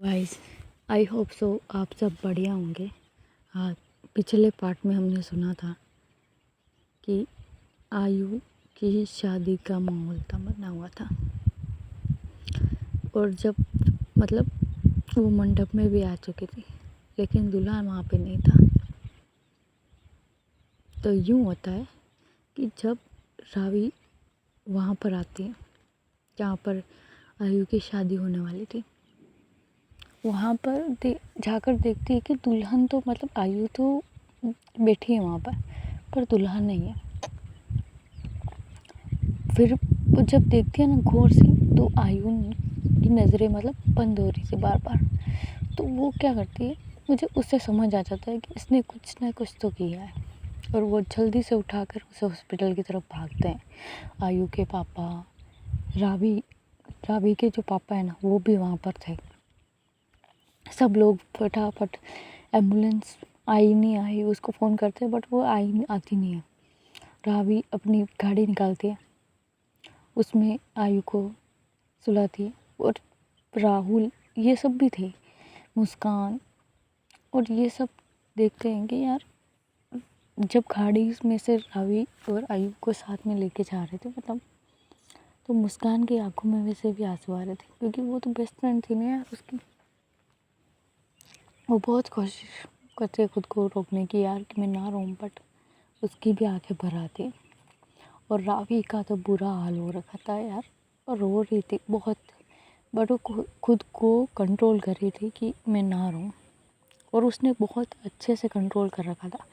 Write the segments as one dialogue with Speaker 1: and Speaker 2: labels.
Speaker 1: Guys, I hope so आप सब बढ़िया होंगे। हाँ, पिछले पार्ट में हमने सुना था कि आयु की शादी का माहौल था बना हुआ था। और जब मतलब वो मंडप में भी आ चुकी थी, लेकिन दुल्हा वहाँ पे नहीं था। तो यूँ होता है कि जब रावी वहाँ पर आती है जहाँ पर आयु की शादी होने वाली थी, वहाँ पर जाकर देखती है कि दुल्हन तो मतलब आयु तो बैठी है वहाँ पर दुल्हन नहीं है। फिर वो जब देखती है ना गौर से, तो आयु की नज़रें मतलब बंद हो रही थी बार बार। तो वो क्या करती है, मुझे उससे समझ आ जाता है कि इसने कुछ ना कुछ तो किया है। और वो जल्दी से उठाकर उसे हॉस्पिटल की तरफ भागते हैं। आयु के पापा, रावी रावी के जो पापा है ना, वो भी वहाँ पर थे। सब लोग फटाफट, एम्बुलेंस आई नहीं आई उसको फ़ोन करते हैं, बट वो आती नहीं है। रावी अपनी गाड़ी निकालती है, उसमें आयु को सुलाती है। और राहुल ये सब भी थे, मुस्कान, और ये सब देखते हैं कि यार जब गाड़ी में से रावी और आयु को साथ में लेके जा रहे थे, मतलब तो मुस्कान की आंखों में वैसे भी आंसू आ रहे थे, क्योंकि वो तो बेस्ट फ्रेंड थी ना यार उसकी। वो बहुत कोशिश करते खुद को रोकने की यार कि मैं ना रोऊं, बट उसकी भी आंखें भर आती। और रावी का तो बुरा हाल हो रखा था यार, और रो रही थी बहुत, बट वो खुद को कंट्रोल कर रही थी कि मैं ना रोऊं। और उसने बहुत अच्छे से कंट्रोल कर रखा था।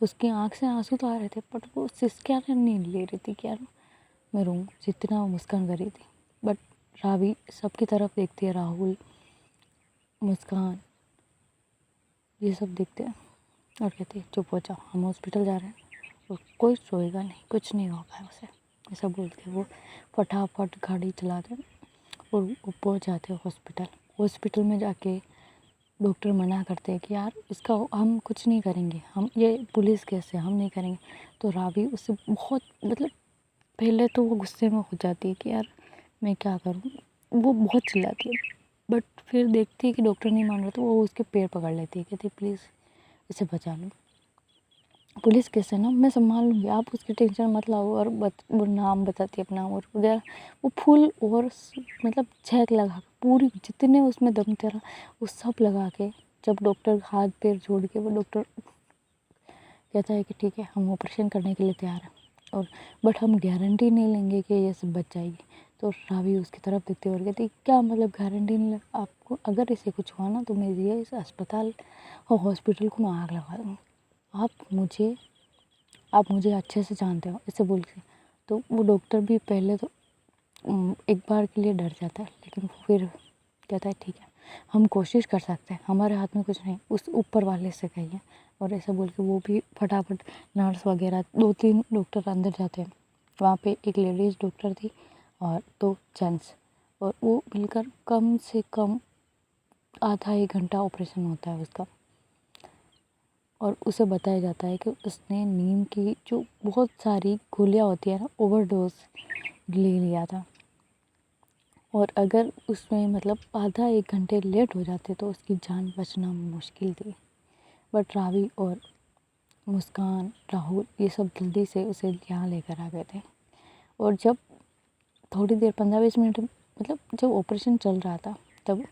Speaker 1: उसकी आँख से आंसू तो आ रहे थे, बट वो सिसकियाँ नहीं ले रही थी कि यार मैं रोऊं, जितना वो मुस्कान कर रही थी। बट रावी सबकी तरफ देखती है, राहुल, मुस्कान, ये सब देखते हैं और कहती है चुप हो जाओ, हम हॉस्पिटल जा रहे हैं, और कोई सोएगा नहीं, कुछ नहीं होगा उसे, ऐसा बोलते हैं। वो फटाफट गाड़ी चलाते हैं और वो पहुँच जाते हैं हॉस्पिटल। हॉस्पिटल में जाके डॉक्टर मना करते हैं कि यार इसका हम कुछ नहीं करेंगे, हम ये पुलिस केस है, हम नहीं करेंगे। तो रावी उससे बहुत मतलब पहले तो वो गुस्से में हो जाती है कि यार मैं क्या करूँ, वो बहुत चिल्लाती है। बट फिर देखती है कि डॉक्टर नहीं मान रहा, तो वो उसके पैर पकड़ लेती है, कहती है प्लीज़ इसे बचा लो, पुलिस केस है ना, मैं संभाल लूँगी, आप उसकी टेंशन मत लाओ। और वो नाम बताती है अपना, और उधर वो फुल और मतलब छेक लगा पूरी जितने उसमें दम था वो सब लगा के, जब डॉक्टर हाथ पैर जोड़ के, वो डॉक्टर कहता है कि ठीक है हम ऑपरेशन करने के लिए तैयार हैं, और बट हम गारंटी नहीं लेंगे कि ये सब बच जाएगी। तो रावी उसकी तरफ देखती है और कहती क्या मतलब गारंटी नहीं आपको, अगर इसे कुछ हुआ ना तो मैं ये इस अस्पताल और हॉस्पिटल को मैं आग लगा दूँगी। आप मुझे अच्छे से जानते हो, ऐसे बोल के। तो वो डॉक्टर भी पहले तो एक बार के लिए डर जाता है, लेकिन फिर कहता है ठीक है हम कोशिश कर सकते हैं, हमारे हाथ में कुछ नहीं, उस ऊपर वाले से कहिए। और ऐसा बोल के वो भी फटाफट, नर्स वगैरह 2-3 डॉक्टर अंदर जाते हैं। वहाँ पे एक लेडीज़ डॉक्टर थी और 2 जेंट्स, और वो मिलकर कम से कम आधा 1 घंटा ऑपरेशन होता है उसका। और उसे बताया जाता है कि उसने नीम की जो बहुत सारी गोलियां होती है ना, ओवरडोज ले लिया था। और अगर उसमें मतलब आधा 1 घंटे लेट हो जाते तो उसकी जान बचना मुश्किल थी। बट रावी और मुस्कान, राहुल, ये सब जल्दी से उसे यहाँ लेकर आ गए थे। और जब थोड़ी देर 15-20 मिनट मतलब जब ऑपरेशन चल रहा था, तब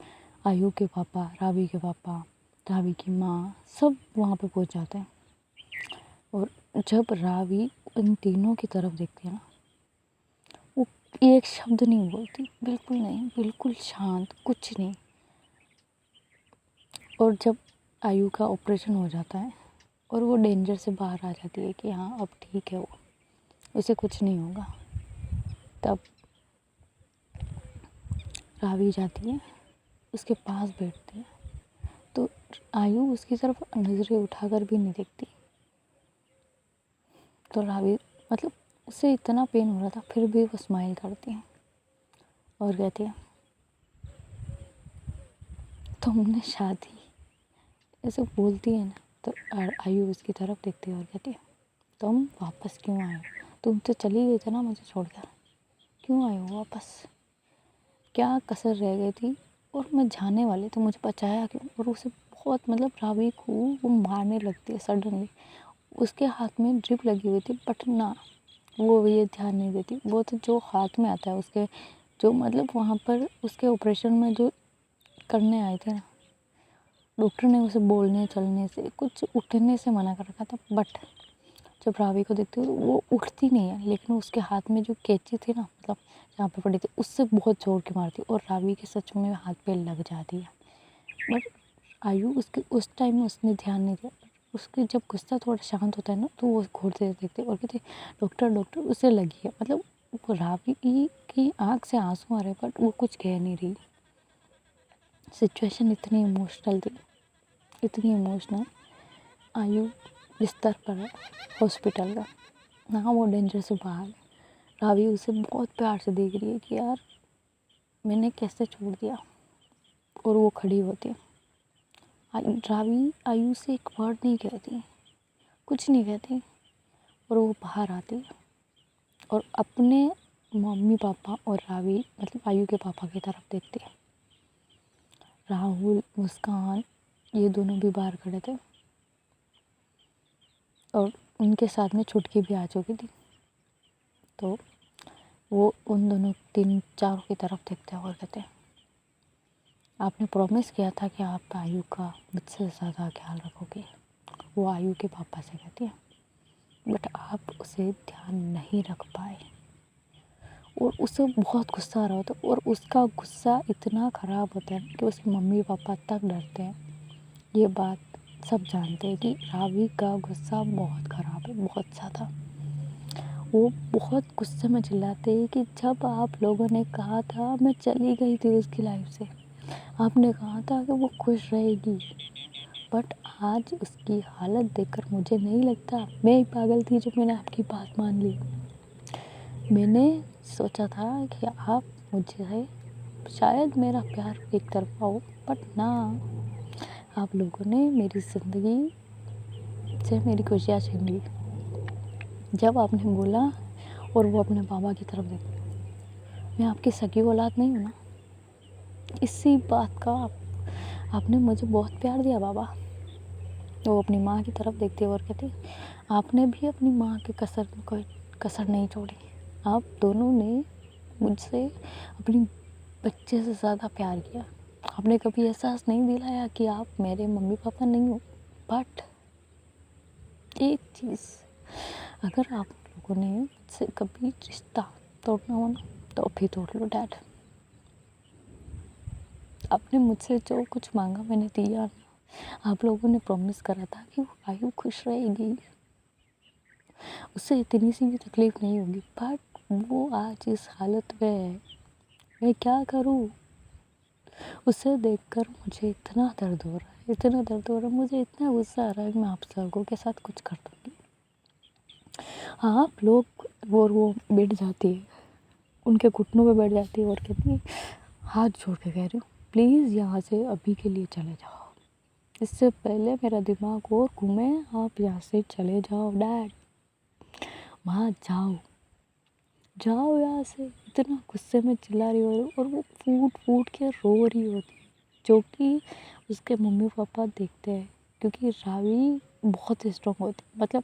Speaker 1: आयु के पापा, रावी के पापा, रावी की माँ, सब वहाँ पे पहुँच जाते हैं। और जब रावी इन तीनों की तरफ देखती है ना, वो एक शब्द नहीं बोलती, बिल्कुल नहीं, बिल्कुल शांत, कुछ नहीं। और जब आयु का ऑपरेशन हो जाता है और वो डेंजर से बाहर आ जाती है कि हाँ अब ठीक है, वो उसे कुछ नहीं होगा, तब रावी जाती है, उसके पास बैठती है। तो आयु उसकी तरफ नज़रें उठाकर भी नहीं देखती। तो रावी मतलब उसे इतना पेन हो रहा था, फिर भी वो स्माइल करती है और कहती है तुमने शादी, ऐसे बोलती है ना। तो आयु उसकी तरफ देखती है और कहती है तुम वापस क्यों आए हो, तुम तो चली गई थी ना मुझे छोड़कर, क्यों आए हो वापस, क्या कसर रह गई थी और मैं जाने वाली तो मुझे बचाया क्यों। और उसे बहुत मतलब रावी को वो मारने लगती है सडनली। उसके हाथ में ड्रिप लगी हुई थी बट ना, वो ये ध्यान नहीं देती। वो तो जो हाथ में आता है उसके, जो मतलब वहाँ पर उसके ऑपरेशन में जो करने आए थे ना, डॉक्टर ने उसे बोलने चलने से, कुछ उठने से मना कर रखा था। बट जब रावी को देखती हूँ तो वो उठती नहीं है, लेकिन उसके हाथ में जो कैंची थी ना, मतलब जहाँ पे पड़ी थी, उससे बहुत जोर के मारती और रावी के सच में हाथ पे लग जाती है। बट आयु उसके उस टाइम में उसने ध्यान नहीं दिया। उसके जब गुस्सा थोड़ा शांत होता है ना, तो वो घूर से देखते और कहते डॉक्टर डॉक्टर उसे लगी है। मतलब वो रावी की आँख से आंसू आ रहे बट वो कुछ कह नहीं रही। सिचुएशन इतनी इमोशनल थी, इतनी इमोशनल। आयु बिस्तर पर है हॉस्पिटल का, ना वो डेंजर से बाहर है। रावी उसे बहुत प्यार से देख रही है कि यार मैंने कैसे छोड़ दिया। और वो खड़ी होती है। रावी आयु से एक वर्ड नहीं कहती, कुछ नहीं कहती। और वो बाहर आती है और अपने मम्मी पापा और रावी मतलब आयु के पापा की तरफ देखती है। राहुल, मुस्कान, ये दोनों भी बाहर खड़े थे और उनके साथ में छुटकी भी आ चुकी थी। तो वो उन दोनों तीन चारों की तरफ देखते हैं और कहते हैं आपने प्रॉमिस किया था कि आप आयु का मुझसे ज़्यादा ख्याल रखोगे। वो आयु के पापा से कहती है बट आप उसे ध्यान नहीं रख पाए। और उसे बहुत गुस्सा आ रहा होता है और उसका गुस्सा इतना ख़राब होता है कि उसके मम्मी पापा तक डरते हैं। ये बात सब जानते हैं कि रावी का गुस्सा बहुत ख़राब है, बहुत ज़्यादा। वो बहुत गुस्से में चिल्लाते हैं कि जब आप लोगों ने कहा था, मैं चली गई थी उसकी लाइफ से, आपने कहा था कि वो खुश रहेगी। बट आज उसकी हालत देखकर मुझे नहीं लगता मैं ही पागल थी जो मैंने आपकी बात मान ली। मैंने सोचा था कि आप मुझे, शायद मेरा प्यार एक तरफा हो, बट ना, आप लोगों ने मेरी ज़िंदगी से मेरी खुशियाँ छीन ली। जब आपने बोला और वो अपने बाबा की तरफ देखी, मैं आपकी सगी औलाद नहीं हूँ ना, इसी बात का आपने मुझे बहुत प्यार दिया बाबा। वो अपनी माँ की तरफ देखती है और कहती आपने भी अपनी माँ की कसर नहीं छोड़ी। आप दोनों ने मुझसे अपनी बच्चे से ज़्यादा प्यार किया। आपने कभी एहसास नहीं दिलाया कि आप मेरे मम्मी पापा नहीं हो। बट एक चीज़, अगर आप लोगों ने मुझसे कभी रिश्ता तोड़ना हो ना, तो अभी तोड़ लो डैड। आपने मुझसे जो कुछ मांगा मैंने दिया ना। आप लोगों ने प्रॉमिस करा था कि वो आयु खुश रहेगी, उससे इतनी सी भी तकलीफ़ नहीं होगी। बट वो आज इस हालत में है, मैं क्या करूँ। उसे देखकर मुझे इतना दर्द हो रहा है, इतना दर्द हो रहा है, मुझे इतना गुस्सा आ रहा है कि मैं आप लोगों के साथ कुछ कर दूँगी। हाँ, आप लोग वो बैठ जाती है, उनके घुटनों पे बैठ जाती है और कहती है हाथ जोड़ के कह रही हूँ प्लीज़ यहाँ से अभी के लिए चले जाओ, इससे पहले मेरा दिमाग और घूमे, आप यहाँ से चले जाओ डैड, वहाँ जाओ जाओ यहाँ से। इतना गुस्से में चिल्ला रही हो और वो फूट फूट के रो रही होती है, जो कि उसके मम्मी पापा देखते हैं। क्योंकि रावी बहुत स्ट्रॉन्ग होती है, मतलब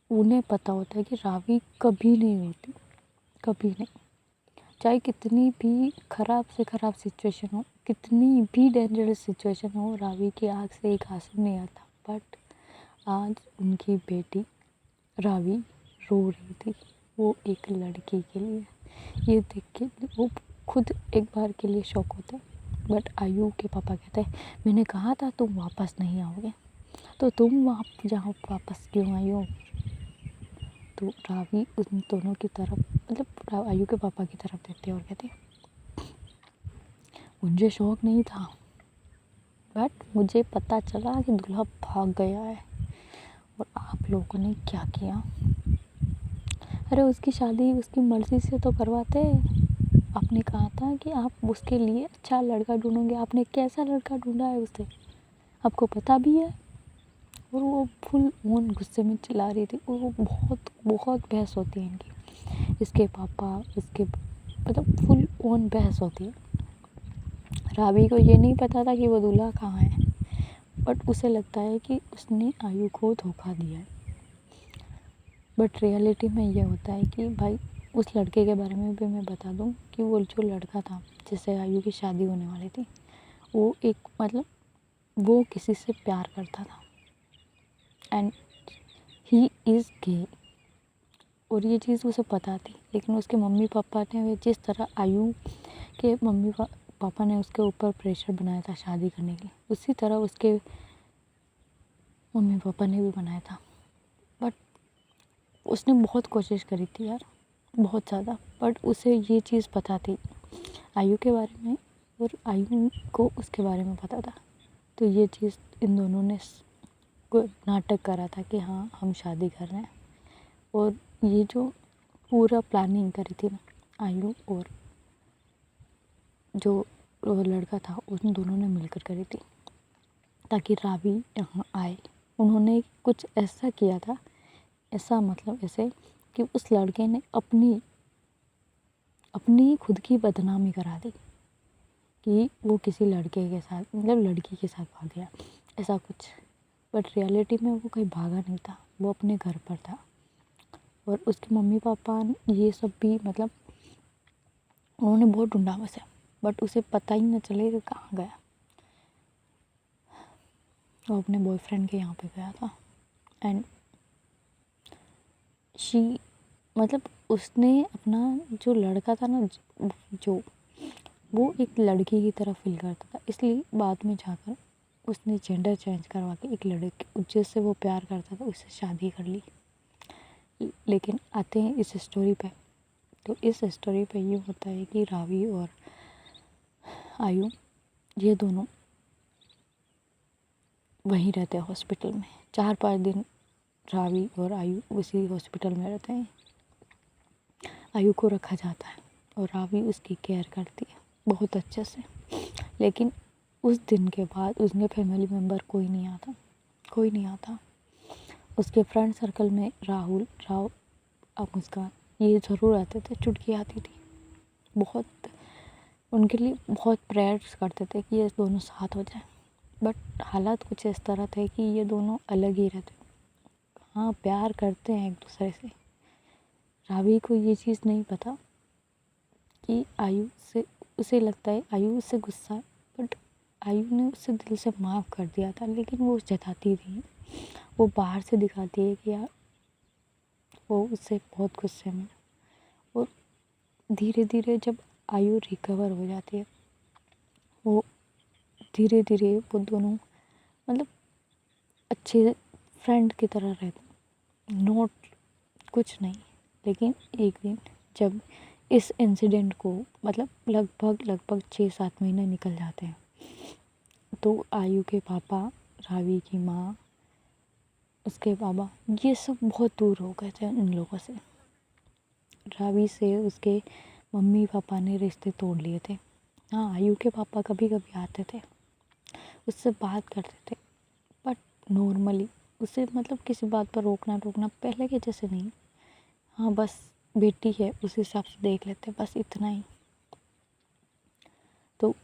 Speaker 1: उन्हें पता होता है कि रावी कभी नहीं होती, कभी नहीं। चाहे कितनी भी ख़राब से ख़राब सिचुएशन हो, कितनी भी डेंजरस सिचुएशन हो, रावी की आँख से एक आंसू नहीं आता। बट आज उनकी बेटी रावी रो रही थी, वो एक लड़की के लिए। ये देख के वो खुद एक बार के लिए शॉक होता है। बट आयु के पापा कहते हैं मैंने कहा था तुम वापस नहीं आओगे, तो तुम वहाँ जहाँ वापस क्यों आई हो। तो रावी उन दोनों की तरफ, मतलब आयु के पापा की तरफ देखते और कहते मुझे शौक नहीं था, बट मुझे पता चला कि दूल्हा भाग गया है और आप लोगों ने क्या किया। अरे उसकी शादी उसकी मर्ज़ी से तो करवाते। आपने कहा था कि आप उसके लिए अच्छा लड़का ढूंढोगे, आपने कैसा लड़का ढूंढा है उसे, आपको पता भी है। और वो फुल ऑन गुस्से में चिल्ला रही थी और वो बहुत बहुत बहस होती है इनकी, इसके पापा इसके, मतलब फुल ऑन बहस होती है। रावी को ये नहीं पता था कि वो दूल्हा कहाँ है, बट उसे लगता है कि उसने आयु को धोखा दिया है। बट रियलिटी में ये होता है कि भाई उस लड़के के बारे में भी मैं बता दूं कि वो जो लड़का था जिससे आयु की शादी होने वाली थी, वो एक मतलब वो किसी से प्यार करता था एंड ही इज़ गे, और ये चीज़ उसे पता थी। लेकिन उसके मम्मी पापा ने जिस तरह आयु के मम्मी पापा ने उसके ऊपर प्रेशर बनाया था शादी करने के लिए, उसी तरह उसके मम्मी पापा ने भी बनाया था। बट उसने बहुत कोशिश करी थी यार, बहुत ज़्यादा, बट उसे ये चीज़ पता थी आयु के बारे में और आयु को उसके बारे में पता था। तो ये चीज़ इन दोनों ने नाटक करा था कि हाँ हम शादी कर रहे हैं, और ये जो पूरा प्लानिंग करी थी ना आयु और जो वो लड़का था उन दोनों ने मिलकर करी थी ताकि रावी यहाँ आए। उन्होंने कुछ ऐसा किया था, ऐसा मतलब ऐसे कि उस लड़के ने अपनी खुद की बदनामी करा दी कि वो किसी लड़के के साथ मतलब लड़की के साथ भाग गया, ऐसा कुछ। बट रियलिटी में वो कहीं भागा नहीं था, वो अपने घर पर था। और उसके मम्मी पापा ये सब भी मतलब उन्होंने बहुत ढूंढा उसे, बट उसे पता ही न चले कि कहाँ गया। वो अपने बॉयफ्रेंड के यहाँ पे गया था एंड शी मतलब उसने अपना जो लड़का था ना जो वो एक लड़की की तरह फील करता था, इसलिए बाद में जाकर उसने जेंडर चेंज करवा के एक लड़के जिससे वो प्यार करता था उससे शादी कर ली। लेकिन आते हैं इस स्टोरी पे, तो इस स्टोरी पे ये होता है कि रावी और आयु ये दोनों वहीं रहते हैं हॉस्पिटल में। 4-5 दिन रावी और आयु उसी हॉस्पिटल में रहते हैं। आयु को रखा जाता है और रावी उसकी केयर करती है बहुत अच्छे से। लेकिन उस दिन के बाद उसके फैमिली मेम्बर कोई नहीं आता। उसके फ्रेंड सर्कल में राहुल, राव और मुस्कान ये ज़रूर आते थे, चुटकी आती थी। बहुत उनके लिए बहुत प्रेयर्स करते थे कि ये दोनों साथ हो जाए। बट हालात कुछ इस तरह थे कि ये दोनों अलग ही रहते। हाँ प्यार करते हैं एक दूसरे से। रावी को ये चीज़ नहीं पता कि आयु से उसे लगता है आयु उससे गुस्सा है, बट आयु ने उसे दिल से माफ़ कर दिया था, लेकिन वो जताती नहीं। वो बाहर से दिखाती है कि यार वो उससे बहुत गुस्से में। और धीरे धीरे जब आयु रिकवर हो जाती है, वो धीरे धीरे वो दोनों मतलब अच्छे फ्रेंड की तरह रहते, नोट कुछ नहीं। लेकिन एक दिन जब इस इंसिडेंट को मतलब लगभग 6-7 महीने निकल जाते हैं, तो आयु के पापा, रावी की माँ, उसके बाबा ये सब बहुत दूर हो गए थे इन लोगों से। रावी से उसके मम्मी पापा ने रिश्ते तोड़ लिए थे। हाँ आयु के पापा कभी कभी आते थे, उससे बात करते थे, बट नॉर्मली उसे मतलब किसी बात पर रोकना टोकना पहले के जैसे नहीं। हाँ बस बेटी है उस हिसाब से देख लेते, बस इतना ही। तो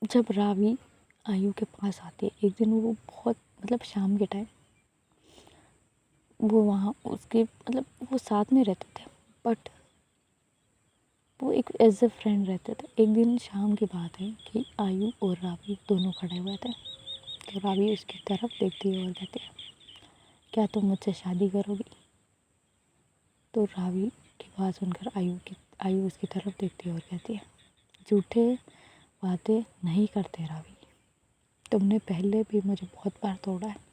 Speaker 1: जब रावी आयु के पास आती है एक दिन, वो बहुत मतलब शाम के टाइम वो वहाँ उसके मतलब वो साथ में रहते थे, बट वो एक एज ए फ्रेंड रहते थे। एक दिन शाम की बात है कि आयु और रावी दोनों खड़े हुए थे, तो रावी उसकी तरफ देखती है और कहती है क्या तुम मुझसे शादी करोगी। तो रावी की बात सुनकर आयु उसकी तरफ देखती है और कहती है झूठे बातें नहीं करते रावी, तुमने पहले भी मुझे बहुत बार तोड़ा है,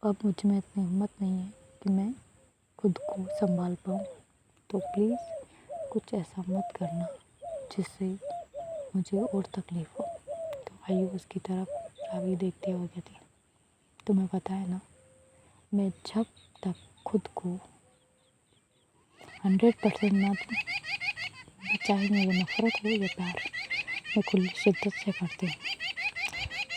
Speaker 1: अब मुझ में इतनी हिम्मत नहीं है कि मैं खुद को संभाल पाऊँ, तो प्लीज़ कुछ ऐसा मत करना जिससे मुझे और तकलीफ़ हो। तो आयु उसकी तरफ रावी देखती है और कहती है तुम्हें पता है ना, मैं जब तक खुद को 100% ना दूँ, चाहे मुझे नफ़रत हो या प्यार, मैं खुली शिद्दत से करती हूँ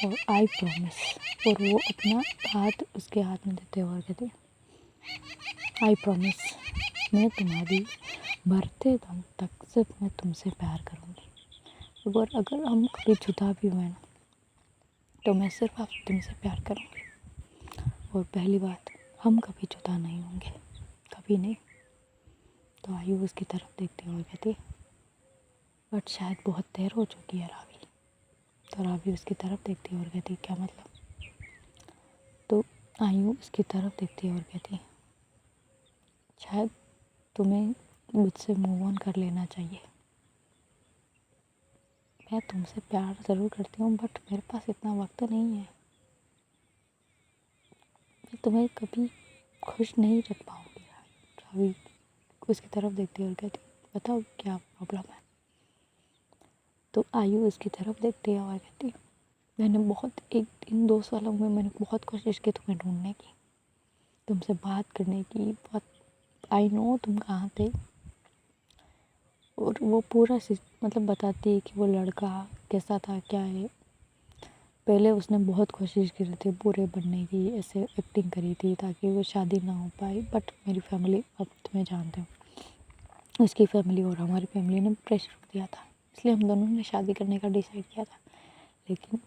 Speaker 1: और आई प्रॉमिस। और वो अपना हाथ उसके हाथ में देते हुए कहती है आई प्रॉमिस, मैं तुम्हारी मरते दम तक सिर्फ मैं तुमसे प्यार करूँगी, अगर अगर हम कभी जुदा भी हुए ना, तो मैं सिर्फ आप तुमसे प्यार करूँगी। और पहली बात, हम कभी जुदा नहीं होंगे, कभी नहीं। तो आयु उसकी तरफ देखते हुए कहती, बट शायद बहुत देर हो चुकी है रावी। तो रावी उसकी तरफ देखती और कहती, क्या मतलब? तो आयु उसकी तरफ देखती और कहती, शायद तुम्हें मुझसे मूव ऑन कर लेना चाहिए। मैं तुमसे प्यार ज़रूर करती हूँ, बट मेरे पास इतना वक्त नहीं है। मैं तुम्हें कभी खुश नहीं रख पाऊँगी। रावी उसकी तरफ देखती और कहती, बताओ क्या प्रॉब्लम है? तो आयु उसकी तरफ देखती है और कहती, मैंने बहुत एक इन 2 सालों में मैंने बहुत कोशिश की तुम्हें ढूंढने की, तुमसे बात करने की। बहुत आई नो तुम कहाँ थे। और वो पूरा मतलब बताती है कि वो लड़का कैसा था, क्या है। पहले उसने बहुत कोशिश करी थी बुरे बनने की, ऐसे एक्टिंग करी थी ताकि वो शादी ना हो पाए। बट मेरी फैमिली, अब तुम्हें जानते हो, उसकी फैमिली और हमारी फैमिली ने प्रेशर दिया था, इसलिए हम दोनों ने शादी करने का डिसाइड किया था। लेकिन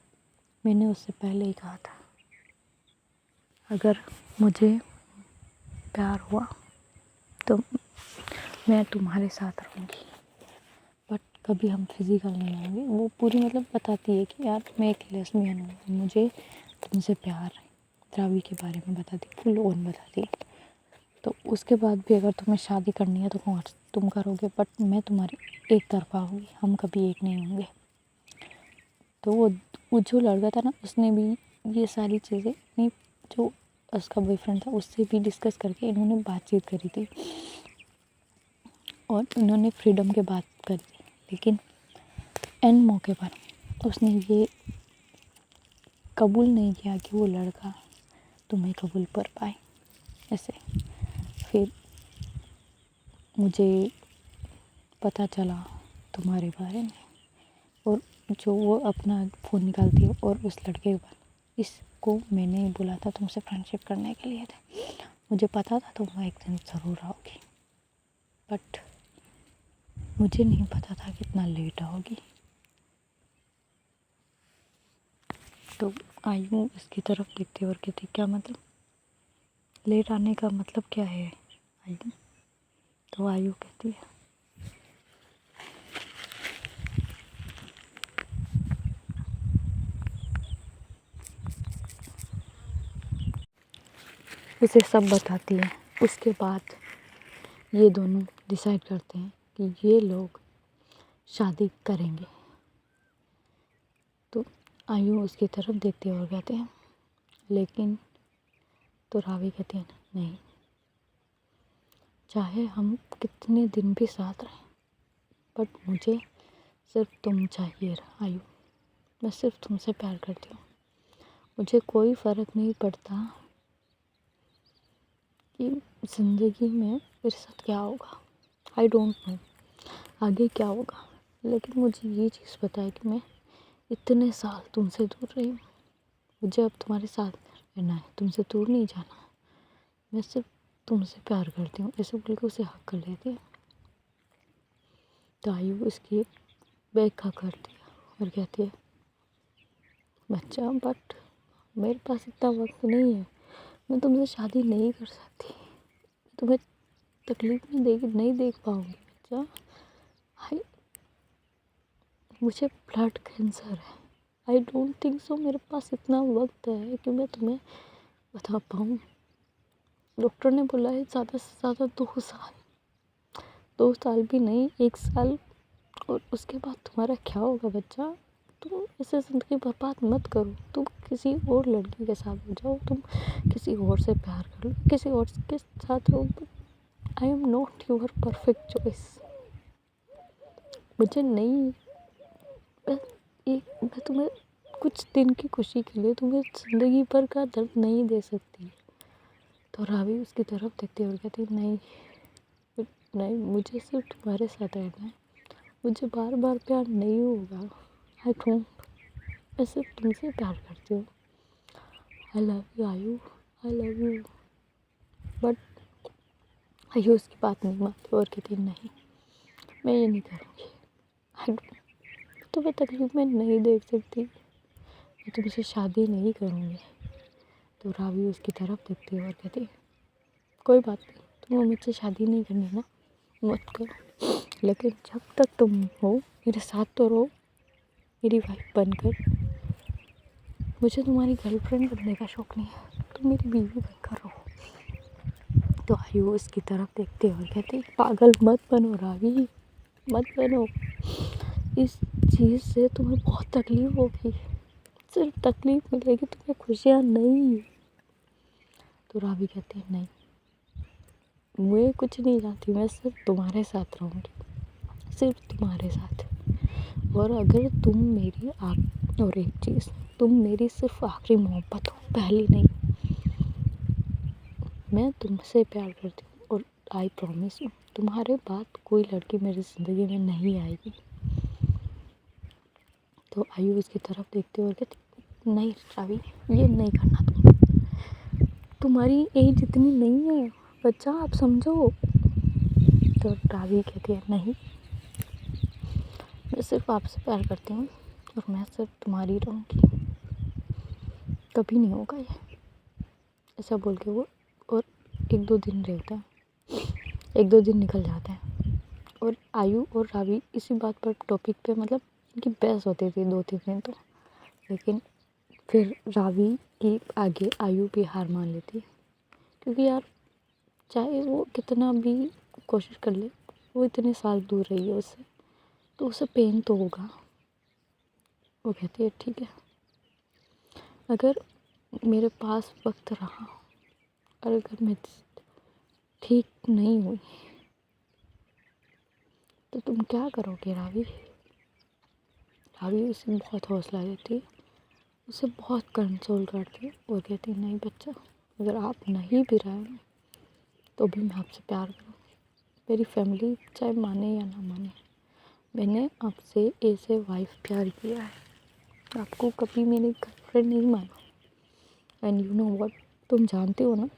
Speaker 1: मैंने उससे पहले ही कहा था, अगर मुझे प्यार हुआ तो मैं तुम्हारे साथ रहूँगी, बट कभी हम फिज़िकल नहीं होंगे। वो पूरी मतलब बताती है कि यार मैं एक लेस्बियन हूँ, मुझे तुमसे प्यार है। रावी के बारे में बताती, फुल ऑन बताती। तो उसके बाद भी अगर तुम्हें शादी करनी है तो तुम करोगे, बट मैं तुम्हारी एक तरफा होगी, हम कभी एक नहीं होंगे। तो वो जो लड़का था ना, उसने भी ये सारी चीज़ें अपनी जो उसका बॉयफ्रेंड था उससे भी डिस्कस करके इन्होंने बातचीत करी थी और इन्होंने फ्रीडम के बात करी थी। लेकिन एंड मौके पर उसने ये कबूल नहीं किया कि वो लड़का तुम्हें कबूल कर पाए। ऐसे फिर मुझे पता चला तुम्हारे बारे में, और जो वो अपना फ़ोन निकालती है और उस लड़के के बाद, इसको मैंने ही बोला था तुमसे फ्रेंडशिप करने के लिए थे, मुझे पता था तुम एक दिन ज़रूर आओगी, बट मुझे नहीं पता था कितना लेट आओगी। तो आयु उसकी तरफ देखती और कहती, क्या मतलब? लेट आने का मतलब क्या है आयु? तो आयु कहती है, उसे सब बताती है। उसके बाद ये दोनों डिसाइड करते हैं कि ये लोग शादी करेंगे। तो आयु उसकी तरफ देखती है और कहते हैं, लेकिन तो रावी कहती है, नहीं, चाहे हम कितने दिन भी साथ रहें, बट मुझे सिर्फ तुम चाहिए आयु। मैं सिर्फ तुमसे प्यार करती हूँ। मुझे कोई फ़र्क नहीं पड़ता कि ज़िंदगी में मेरे साथ क्या होगा, आई डोंट नो आगे क्या होगा, लेकिन मुझे ये चीज़ पता है कि मैं इतने साल तुमसे दूर रही हूँ, मुझे अब तुम्हारे साथ रहना है, तुमसे दूर नहीं जाना। मैं सिर्फ तुमसे प्यार करती हूँ। ऐसे बोल के उसे हक कर लेती है। तो आयु उसकी बैग खा करती है और कहती है, बच्चा, बट मेरे पास इतना वक्त नहीं है, मैं तुमसे शादी नहीं कर सकती, तुम्हें तकलीफ नहीं देख पाऊँगी बच्चा। आई मुझे ब्लड कैंसर है, आई डोंट थिंक सो मेरे पास इतना वक्त है कि मैं तुम्हें बता पाऊँ। डॉक्टर ने बोला है ज़्यादा से ज़्यादा 2 साल, 2 साल भी नहीं, 1 साल। और उसके बाद तुम्हारा क्या होगा बच्चा? तुम ऐसे ज़िंदगी बर्बाद मत करो, तुम किसी और लड़की के साथ हो जाओ, तुम किसी और से प्यार कर लो, किसी और के साथ रहो। I am not your perfect choice. मुझे नहीं, मैं तुम्हें कुछ दिन की खुशी के लिए तुम्हें ज़िंदगी भर का दर्द नहीं दे सकती। तो रावी उसकी तरफ देखती और कहती, नहीं नहीं, मुझे सिर्फ तुम्हारे साथ रहना है, मुझे बार बार प्यार नहीं होगा। आई डोंट, मैं सिर्फ तुमसे प्यार करती हूँ। आई लव यू आयु, आई लव यू। बट आयु उसकी बात नहीं मानती और कहती, नहीं, मैं ये नहीं करूँगी। आई डोंट, तुम्हें तकलीफ में नहीं देख सकती, मैं तुमसे शादी नहीं करूँगी। तो रावी उसकी तरफ देखती है और कहती कोई बात नहीं, तुम्हें मुझसे शादी नहीं करनी ना, मत करो, लेकिन जब तक तुम हो मेरे साथ तो रहो मेरी वाइफ बनकर। मुझे तुम्हारी गर्लफ्रेंड बनने का शौक़ नहीं है, तुम मेरी बीवी बनकर रहो। तो आयु उसकी तरफ देखते और कहती पागल मत बनो रावी, मत बनो, इस चीज़ से तुम्हें बहुत तकलीफ़ होगी, सिर्फ तकलीफ़ मिलेगी तुम्हें, खुशियाँ नहीं। तो रावी कहती है नहीं, मैं कुछ नहीं चाहती, मैं सिर्फ तुम्हारे साथ रहूँगी, सिर्फ तुम्हारे साथ। और अगर तुम मेरी और एक चीज़, तुम मेरी सिर्फ आखिरी मोहब्बत हो, पहली नहीं। मैं तुमसे प्यार करती हूँ और आई प्रॉमिस यू तुम्हारे बाद कोई लड़की मेरी ज़िंदगी में नहीं आएगी। तो आयु उसकी तरफ देखते हुए कहती नहीं रावी, ये नहीं करना, तुम्हारी एज इतनी नहीं है बच्चा, आप समझो। तो रावी कहती है नहीं, मैं सिर्फ आपसे प्यार करती हूँ और मैं सिर्फ तुम्हारी रहूँगी, कभी नहीं होगा ये। ऐसा बोल के वो और 1-2 दिन रहता है, 1-2 दिन निकल जाते हैं और आयु और रावी इसी बात पर टॉपिक पे मतलब इनकी बहस होती थी 2-3 दिन तो। लेकिन फिर रावी की आगे आयु भी हार मान लेती, क्योंकि यार चाहे वो कितना भी कोशिश कर ले, वो इतने साल दूर रही है उससे, तो उसे पेन तो होगा। वो कहती है ठीक है, अगर मेरे पास वक्त रहा और अगर मैं ठीक नहीं हुई तो तुम क्या करोगे रावी। रावी उसे बहुत हौसला देती, उसे बहुत कंसोल करती और कहती नहीं बच्चा, अगर आप नहीं भी रहे ना तो भी मैं आपसे प्यार करूँगी, मेरी फैमिली चाहे माने या ना माने, मैंने आपसे एज ए वाइफ प्यार किया है, आपको कभी मेरी गर्लफ्रेंड नहीं माना। एंड यू नो व्हाट, तुम जानते हो ना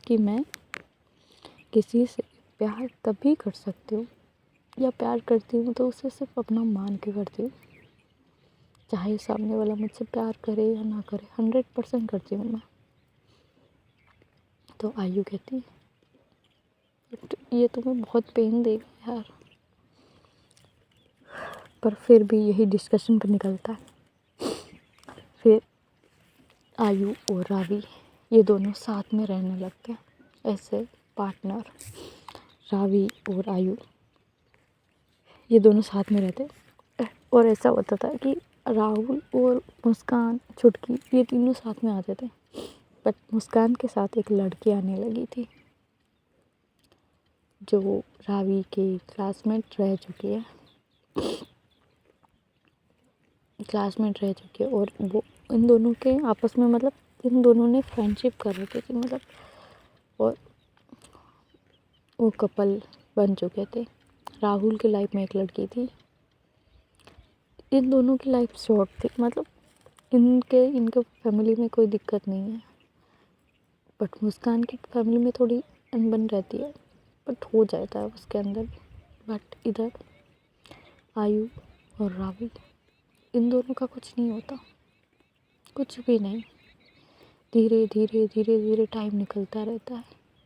Speaker 1: कि मैं किसी से प्यार तभी कर सकती हूँ या प्यार करती हूँ तो उसे सिर्फ अपना मान के करती हूँ, चाहे सामने वाला मुझसे प्यार करे या ना करे, 100% करती हूँ मैं। तो आयु कहती ये तुम्हें बहुत पेन देगा यार, पर फिर भी यही डिस्कशन पर निकलता है। फिर आयु और रावी ये दोनों साथ में रहने लगते हैं ऐसे पार्टनर। रावी और आयु ये दोनों साथ में रहते, और ऐसा होता था कि राहुल और मुस्कान छुटकी ये तीनों साथ में आते थे, बट मुस्कान के साथ एक लड़की आने लगी थी जो रावी के क्लासमेट रह चुकी है, और वो इन दोनों के आपस में मतलब इन दोनों ने फ्रेंडशिप कर रखी थी मतलब, और वो कपल बन चुके थे। राहुल की लाइफ में एक लड़की थी, इन दोनों की लाइफ शॉर्ट थी, मतलब इनके फैमिली में कोई दिक्कत नहीं है, बट मुस्कान की फैमिली में थोड़ी अनबन रहती है, बट हो जाता है उसके अंदर। बट इधर आयु और रावी इन दोनों का कुछ नहीं होता, कुछ भी नहीं। धीरे धीरे धीरे धीरे टाइम निकलता रहता है,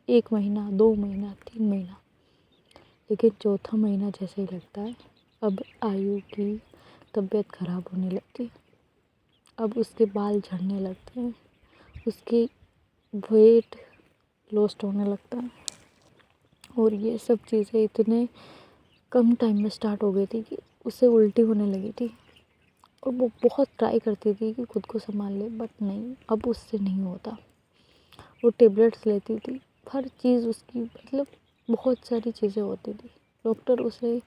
Speaker 1: 1 महीना 2 महीना 3 महीना, लेकिन चौथा महीना जैसे ही लगता है अब आयु की तबीयत ख़राब होने लगती है, अब उसके बाल झड़ने लगते हैं, उसके वेट लॉस्ट होने लगता है, और ये सब चीज़ें इतने कम टाइम में स्टार्ट हो गई थी कि उसे उल्टी होने लगी थी, और वो बहुत ट्राई करती थी कि खुद को संभाल ले, बट नहीं, अब उससे नहीं होता। वो टेबलेट्स लेती थी, हर चीज़ उसकी मतलब बहुत सारी चीज़ें होती थी, डॉक्टर उसे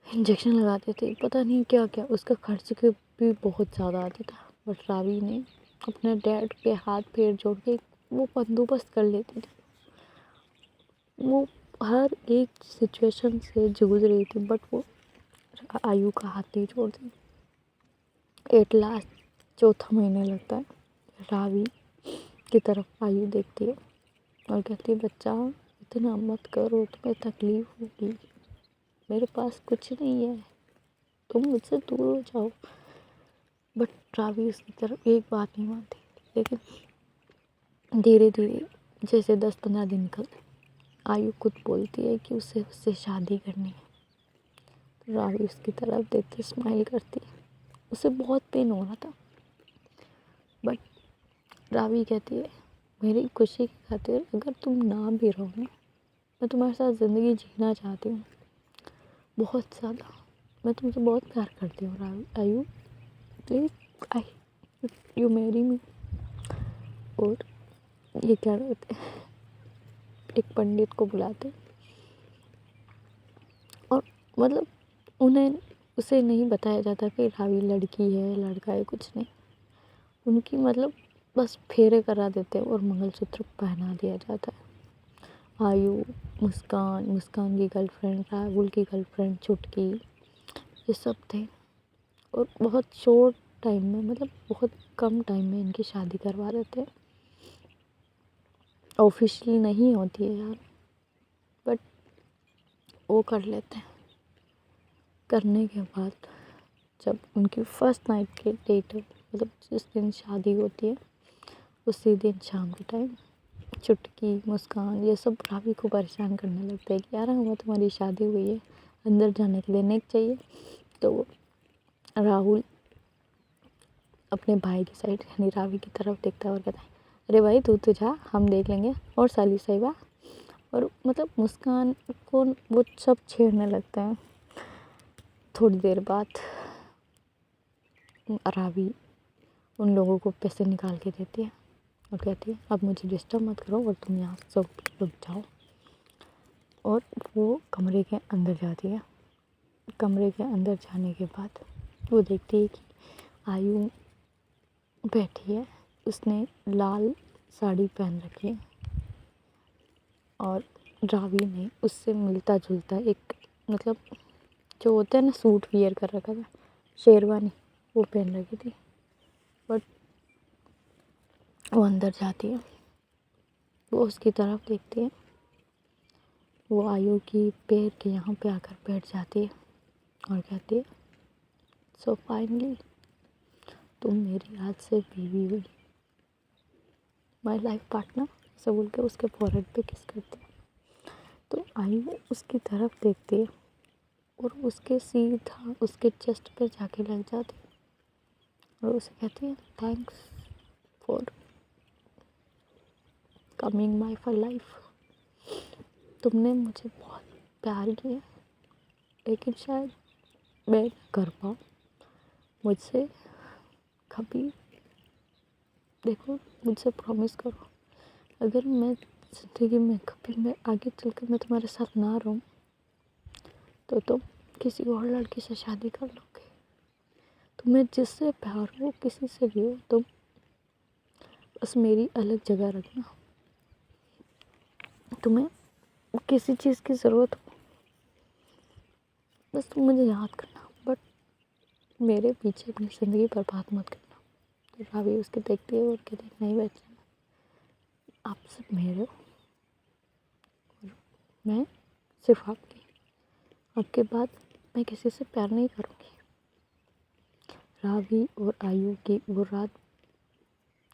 Speaker 1: इंजेक्शन लगाते थे, पता नहीं क्या क्या, उसका खर्च के भी बहुत ज़्यादा आता था, बट रावी ने अपने डैड के हाथ पैर जोड़ के वो बंदोबस्त कर लेती थी। वो हर एक सिचुएशन से जूझ रही थी, बट वो आयु का हाथ नहीं छोड़ती। एट लास्ट चौथा महीने लगता है, रावी की तरफ आयु देखती है और कहती है बच्चा इतना मत करो, तुम्हें तकलीफ होगी, मेरे पास कुछ नहीं है, तुम मुझसे दूर हो जाओ। बट रावी उसकी तरफ एक बात नहीं मानती। लेकिन धीरे धीरे जैसे 10-15 दिन निकलते, आयु खुद बोलती है कि उसे उससे शादी करनी है। तो रावी उसकी तरफ देखते स्माइल करती है। उसे बहुत पेन हो रहा था, बट रावी कहती है मेरी खुशी की खातिर अगर तुम ना भी रहो ना, मैं तुम्हारे साथ ज़िंदगी जीना चाहती हूँ बहुत ज़्यादा। मैं तुमसे बहुत प्यार करती हूँ रावी, आयु please I you marry me. और ये क्या कहते हैं, एक पंडित को बुलाते और मतलब उन्हें उसे नहीं बताया जाता कि रावी लड़की है लड़का है, कुछ नहीं। उनकी मतलब बस फेरे करा देते और मंगलसूत्र पहना दिया जाता है। आयु, मुस्कान, मुस्कान की गर्लफ्रेंड, राहुल की गर्लफ्रेंड चुटकी, ये सब थे। और बहुत शॉर्ट टाइम में, मतलब बहुत कम टाइम में इनकी शादी करवा देते हैं। ऑफिशियली नहीं होती है यार, बट वो कर लेते हैं। करने के बाद जब उनकी फर्स्ट नाइट की डेट, मतलब जिस दिन शादी होती है उसी दिन शाम के टाइम चुटकी, मुस्कान ये सब रावी को परेशान करने लगते हैं कि यार हमें तुम्हारी शादी हुई है, अंदर जाने के लिए नेक चाहिए। तो राहुल अपने भाई की साइड यानी रावी की तरफ देखता है और कहता है अरे भाई तू तो जा, हम देख लेंगे। और साली साहिबा, और मतलब मुस्कान को वो सब छेड़ने लगता है। थोड़ी देर बाद रावी उन लोगों को पैसे निकाल के देती है और कहती है अब मुझे डिस्टर्ब मत करो और तुम यहाँ सब रुक जाओ। और वो कमरे के अंदर जाती है। कमरे के अंदर जाने के बाद वो देखती है कि आयु बैठी है, उसने लाल साड़ी पहन रखी है और रावी ने उससे मिलता जुलता एक, मतलब जो होता है ना, सूट वियर कर रखा था, शेरवानी वो पहन रखी थी। बट वो अंदर जाती है, वो उसकी तरफ देखती है, वो आयु की पैर के यहाँ पे आकर बैठ जाती है और कहती है सो फाइनली तुम मेरी आज से बीवी हुई, माई लाइफ पार्टनर, ऐसा बोल के उसके फोrehead पे किस करती है। तो आयु उसकी तरफ देखती है और उसके सीधा उसके चेस्ट पे जाके लग जाती है और उसे कहती है thanks for coming my for life. तुमने मुझे बहुत प्यार किया, लेकिन शायद मैं कर पाऊँ। मुझसे कभी, देखो मुझसे प्रॉमिस करो, अगर मैं ज़िंदगी में कभी मैं आगे चलकर मैं तुम्हारे साथ ना रहूँ तो तुम किसी और लड़की से शादी कर लोगे। तुम्हें जिससे प्यार हो, किसी से भी हो, तुम बस मेरी अलग जगह रखना। तुम्हें किसी चीज़ की ज़रूरत हो बस तुम मुझे याद करना, बट मेरे पीछे अपनी ज़िंदगी बर्बाद मत करना। तो रावी उसके देखती है और कहती है नहीं बच्चे, आप सब मेरे हो और मैं सिर्फ आपकी, आपके बाद मैं किसी से प्यार नहीं करूँगी। रावी और आयु की वो रात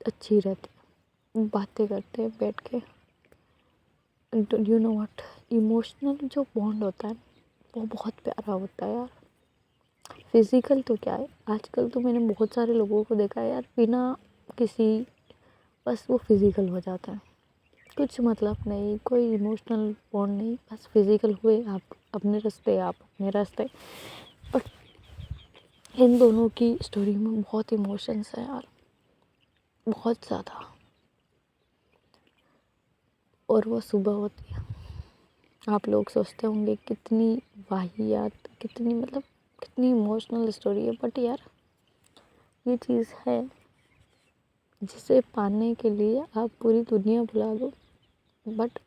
Speaker 1: अच्छी रहती है, बातें करते हैं बैठ के। यू नो व्हाट, इमोशनल जो बॉन्ड होता है वो बहुत प्यारा होता है यार। फिज़िकल तो क्या है, आजकल तो मैंने बहुत सारे लोगों को देखा है यार, बिना किसी, बस वो फिज़िकल हो जाता है, कुछ मतलब नहीं, कोई इमोशनल बॉन्ड नहीं, बस फिज़िकल हुए, आप अपने रास्ते आप अपने रास्ते। बट इन दोनों की स्टोरी में बहुत इमोशंस है यार, बहुत ज़्यादा। और वो सुबह होती है, आप लोग सोचते होंगे कितनी वाहियात, कितनी मतलब कितनी इमोशनल स्टोरी है, बट यार ये चीज़ है जिसे पाने के लिए आप पूरी दुनिया भुला दो। बट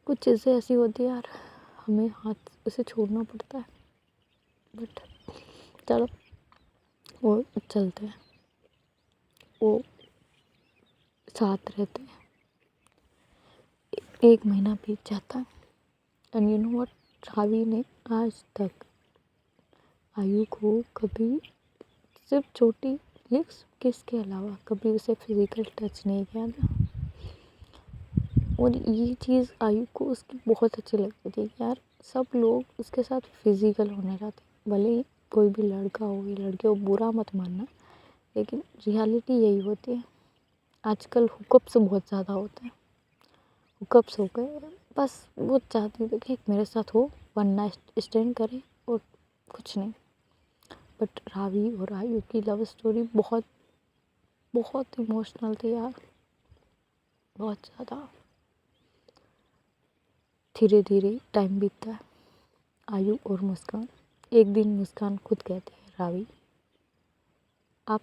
Speaker 1: कुछ चीज़ें ऐसी होती है यार, हमें हाथ उसे छोड़ना पड़ता है। बट चलो वो चलते हैं, वो साथ रहते हैं। एक महीना बीत जाता है and you know what, Ravi ने आज तक आयु को कभी सिर्फ छोटी लिप्स किस के अलावा कभी उसे फिजिकल टच नहीं किया था। और ये चीज़ आयु को उसकी बहुत अच्छी लगती थी कि यार सब लोग उसके साथ फिजिकल होने जाते, भले ही कोई भी लड़का हो या लड़की हो, बुरा मत मानना, लेकिन रियलिटी यही होती है। आजकल हुकअप्स बहुत ज़्यादा होते हैं, हुकअप्स हो गए, बस वो चाहती थी कि मेरे साथ हो, वन नाइट स्टैंड करे और कुछ नहीं। बट रावी और आयु की लव स्टोरी बहुत बहुत इमोशनल थी यार, बहुत ज़्यादा। धीरे धीरे टाइम बीतता है। आयु और मुस्कान, एक दिन मुस्कान खुद कहती है, रावी आप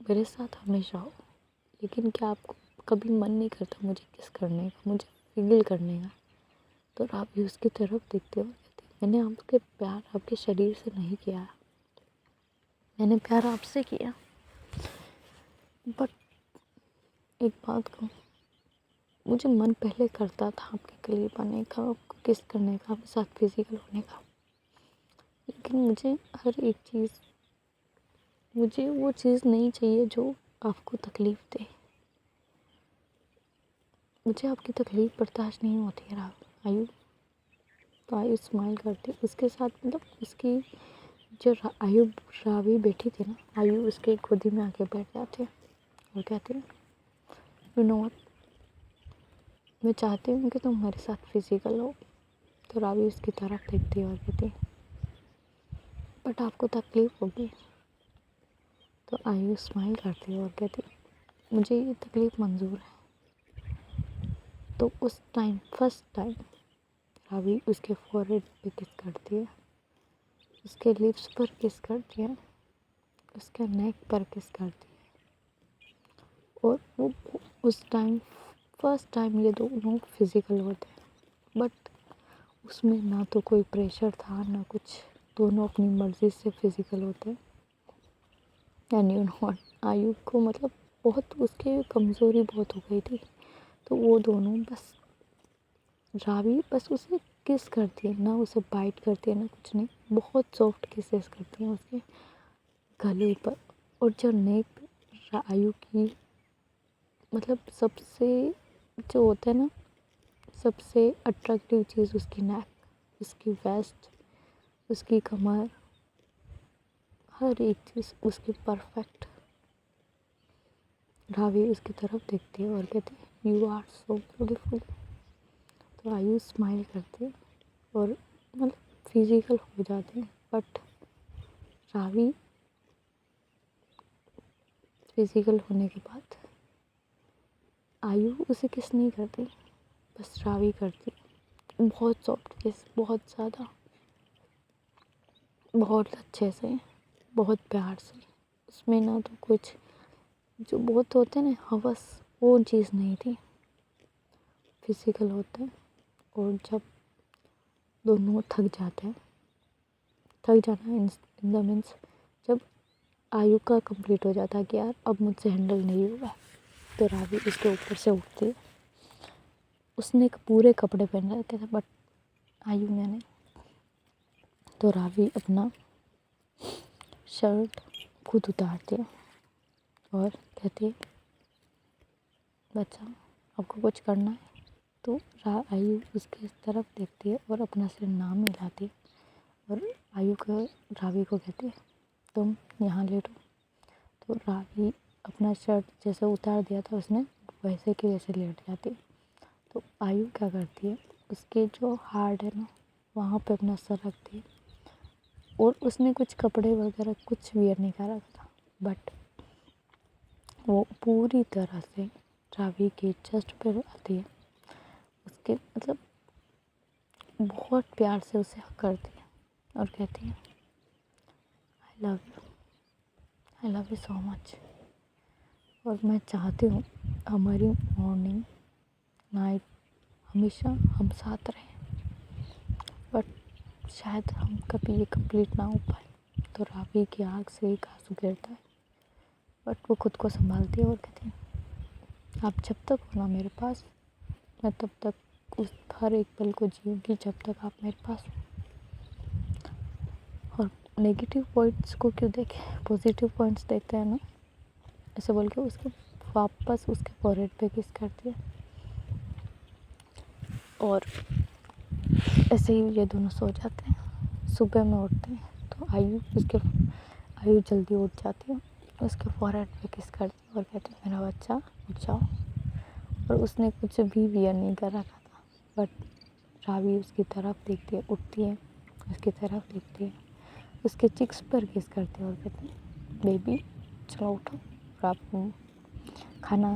Speaker 1: मेरे साथ हमेशा हो, लेकिन क्या आपको कभी मन नहीं करता मुझे किस करने का, मुझे फील करने का। तो रावी उसकी तरफ देखते हुए कहती है, मैंने आपके प्यार आपके शरीर से नहीं किया, मैंने प्यार आपसे किया। बट एक बात कहूँ, मुझे मन पहले करता था आपके करीब आने का, आपको किस करने का, आपके साथ फिजिकल होने का, लेकिन मुझे हर एक चीज़, मुझे वो चीज़ नहीं चाहिए जो आपको तकलीफ़ दे। मुझे आपकी तकलीफ़ बर्दाश्त नहीं होती है आयु। तो आयु स्माइल करती, उसके साथ मतलब उसकी जो आयु रावी बैठी थी ना, आयु उसके गोदी में आके बैठ जाती है और कहती है, यू नो व्हाट, मैं चाहती हूँ कि तुम मेरे साथ फिजिकल हो। तो रावी उसकी तरफ देखती है और कहती है, बट आपको तकलीफ़ होगी। तो आयु स्माइल करती है और कहती है, मुझे ये तकलीफ़ मंजूर है। तो उस टाइम फर्स्ट टाइम रावी उसके फॉरहेड पे किस करती है, उसके लिप्स पर किस करती है, उसके नेक पर किस करती है। और वो उस टाइम फर्स्ट टाइम ये दोनों फिजिकल होते हैं, बट उसमें ना तो कोई प्रेशर था ना कुछ, दोनों अपनी मर्ज़ी से फिजिकल होते हैं। एंड यू नो व्हाट, आयु को मतलब बहुत उसकी कमज़ोरी बहुत हो गई थी, तो वो दोनों बस रावी बस उसे किस करती है, ना उसे बाइट करती है ना कुछ नहीं, बहुत सॉफ्ट किसेस करती है उसके गले पर। और जो नेक आयु की मतलब सबसे जो होता है ना, सबसे अट्रैक्टिव चीज़ उसकी नेक, उसकी वेस्ट, उसकी कमर, हर एक चीज़ उसकी परफेक्ट। रावी उसकी तरफ देखती है और कहती है, यू आर सो ब्यूटीफुल। तो आयु स्माइल करती है और मतलब फिजिकल हो जाते हैं। बट रावी फिजिकल होने के बाद आयु उसे किस नहीं करती, बस रावी करती, बहुत सॉफ्ट किस, बहुत ज़्यादा, बहुत अच्छे से, बहुत प्यार से। उसमें ना तो कुछ जो बहुत होते हैं ना हवस, वो चीज़ नहीं थी, फिजिकल होते हैं। और जब दोनों थक जाते हैं, थक जाना इन द मीन्स जब आयु का कंप्लीट हो जाता है कि यार अब मुझसे हैंडल नहीं होगा, तो रावी उसके ऊपर से उठती है। उसने पूरे कपड़े पहन रखे थे बट आयु ने नहीं। तो रावी अपना शर्ट खुद उतारती है और कहती है, बच्चा आपको कुछ करना है। तो आयु उसके तरफ देखती है और अपना सिर नाम मिलाती है और आयु को रावी को कहती है, तुम यहाँ लेटो। तो रावी अपना शर्ट जैसे उतार दिया था उसने, वैसे कि वैसे लेट जाती है। तो आयु क्या करती है, उसके जो हार्ट है ना वहाँ पे अपना सर रखती है। और उसने कुछ कपड़े वगैरह कुछ वियर नहीं कर रखा था, बट वो पूरी तरह से रावी के चेस्ट पर आती है, उसके मतलब बहुत प्यार से उसे हक करती है और कहती है, I love you so much. और मैं चाहती हूँ हमारी मॉर्निंग नाइट हमेशा हम साथ रहें, बट शायद हम कभी ये कंप्लीट ना हो पाए। तो रावी की आँख से एक आंसू गिरता है, बट वो खुद को संभालती है और कहती है, आप जब तक हो ना मेरे पास, मैं तब तक उस हर एक पल को जीऊँगी जब तक आप मेरे पास हो। और नेगेटिव पॉइंट्स को क्यों देखें, पॉजिटिव पॉइंट्स देखते हैं ना, ऐसे बोल के उसके वापस उसके फॉरहेड पे किस करती है। और ऐसे ही ये दोनों सो जाते हैं। सुबह में उठते हैं तो आयु जल्दी उठ जाती है, उसके फॉरहेड पे किस करती है और कहती है मेरा बच्चा उठ जाओ। और उसने कुछ भी वियर नहीं कर रखा था, बट रावी उसकी तरफ देखती है, उठती है, उसकी तरफ देखती है, उसके चिक्स पर किस करती है और कहती है बेबी चलो उठो, और आप खाना,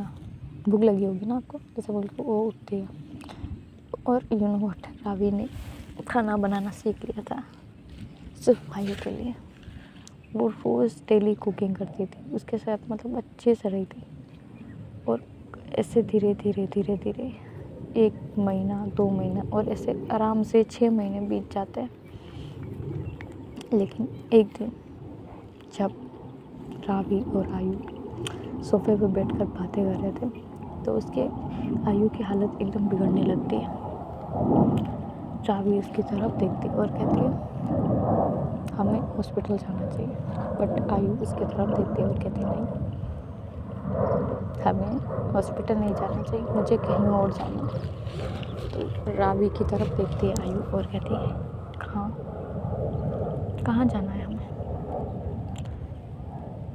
Speaker 1: भूख लगी होगी ना आपको, जैसे बोल के वो उठती है। और यू नो व्हाट, रावी ने खाना बनाना सीख लिया था सिर्फ भाइयों के लिए। वो रोज़ डेली कुकिंग करती थी, उसके साथ मतलब अच्छे से रही थी। और ऐसे धीरे धीरे 1 महीना 2 महीना और ऐसे आराम से 6 महीने बीत जाते हैं। लेकिन एक दिन जब रावी और आयु सोफे पे बैठकर बातें कर रहे थे तो उसके आयु की हालत एकदम बिगड़ने लगती है। रावी उसकी तरफ देखती और कहती है हमें हॉस्पिटल जाना चाहिए, बट आयु उसकी तरफ देखती है और कहती है नहीं, हमें हॉस्पिटल नहीं जाना चाहिए, मुझे कहीं और जाना। तो रावी की तरफ देखती है आयु और कहती है कहाँ जाना है हमें।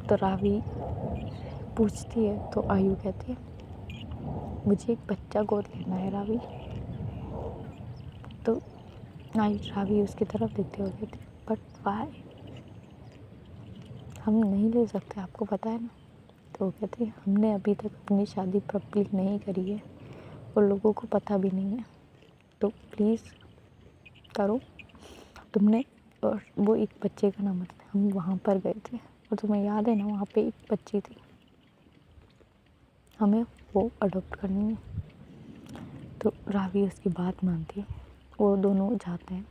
Speaker 1: तो रावी पूछती है तो आयु कहती है मुझे एक बच्चा गोद लेना है रावी। तो रावी उसकी तरफ देखती है और कहती है बट वाई, हम नहीं ले सकते, आपको पता है ना। तो वो कहती है हमने अभी तक अपनी शादी पब्लिक नहीं करी है और लोगों को पता भी नहीं है, तो प्लीज़ करो तुमने। और वो एक बच्चे का नाम था, हम वहाँ पर गए थे और तुम्हें याद है ना, वहाँ पे एक बच्ची थी, हमें वो अडॉप्ट करनी है। तो रावी उसकी बात मानती है, वो दोनों जाते हैं,